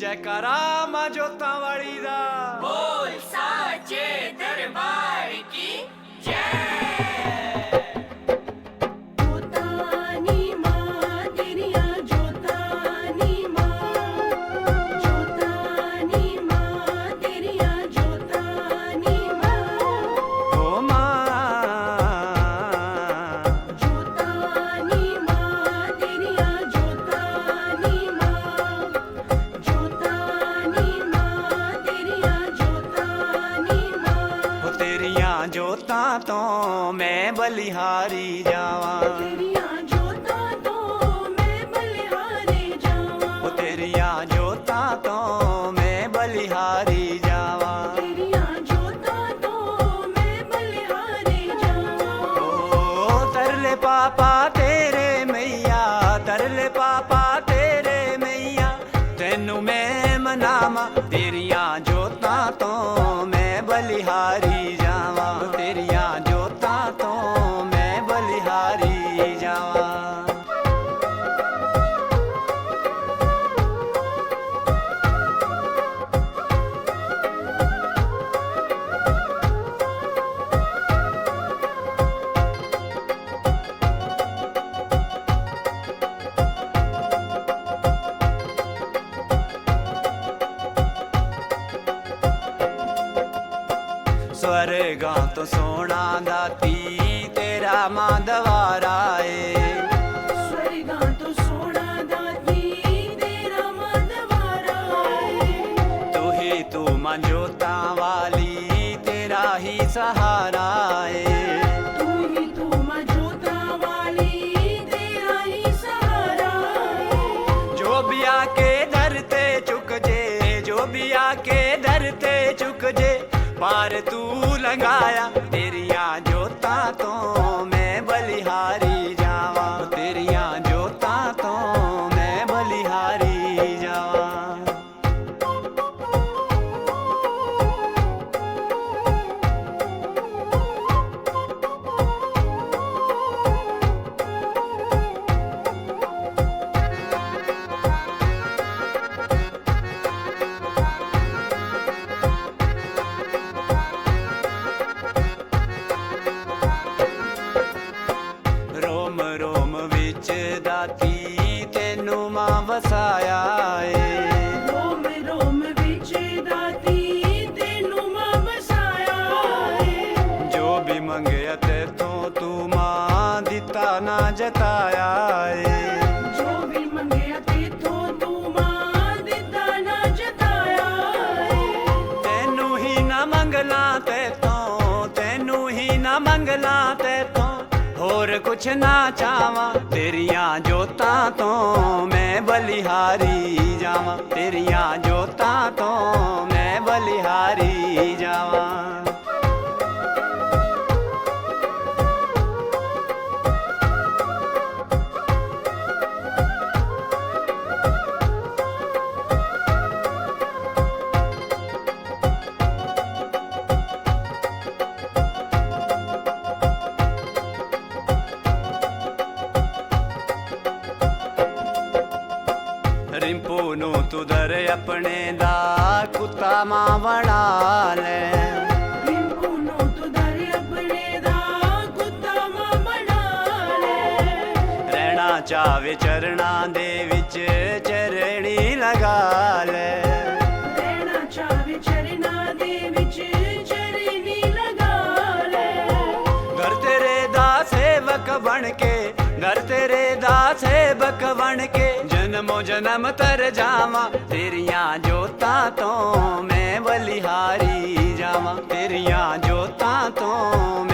जयकारा मां जोतां वाली दा बोल साचे दरबार की जय। जोतानी मां तेरिया जोतानी मां तेरिया जोतानी मां ओ मां जोतानी मां तेरिया जोतानी मां तेरिया जोतानी मां ओ तेरियां जोतां तो मैं बलिहारी जावां तेरिया जोता तो मैं बलिहारी जावां ओ तेरियां जोतां तो मैं बलिहारी जावां तेरिया जोता तो मैं बलिहारी जावां ओ तरले पापा तेरे मैया तरले पापा तेरे मैया तेनू मैं मनावा तेरियां जोतां तो मैं बलिहारी जावां तेरियां जोतां तो मैं बलिहारी जावां स्वर्गां तो सोना दाती तेरा मां दवारा ए स्वर्गां तो सोना दाती तेरा मदवारा तू मां जोतां वाली तेरा ही सहारा ए तू मां जोता वाली तेरा ही सहारा जो भी आके दर ते चुक जे जो भी आके दर ते चुक जे पार तू लगाया तेरियां जोतां तो मैं बलिहारी जावां तेरियां जोतां तो मैं बलिहारी जावां रोम रोम विच दाती तेनू मां वसाया ए रोम रोम विच दाती तेनू मां वसाया जो भी मंगया तेथों तू मां दिता ना जताया ए जो भी मंगया तेथों तू मां दिता ना जताया तेनू ही ना मंगला तेथों तेनू ही ना मंगला तेथों होर कुछ ना चावां तेरियां जोतां तो मैं बलिहारी जावां तेरियां जोतां तो मैं बलिहारी जावां रिंपू नू तू दर अपने दा कुत्ता मां बना ले रिंपू नो तू दर अपने दा कुत्ता मां बना ले रहना चावे चरणा दे विच चरणी लगा ले रहना चावे चरना दे विच चरनी लगा ले घर तेरे दा सेवक बन के घर तेरे दा सेवक बन के जन्मो जन्म तर जावां तेरियां जोतां तो मैं बलिहारी जावां तेरियां जोतां तो मैं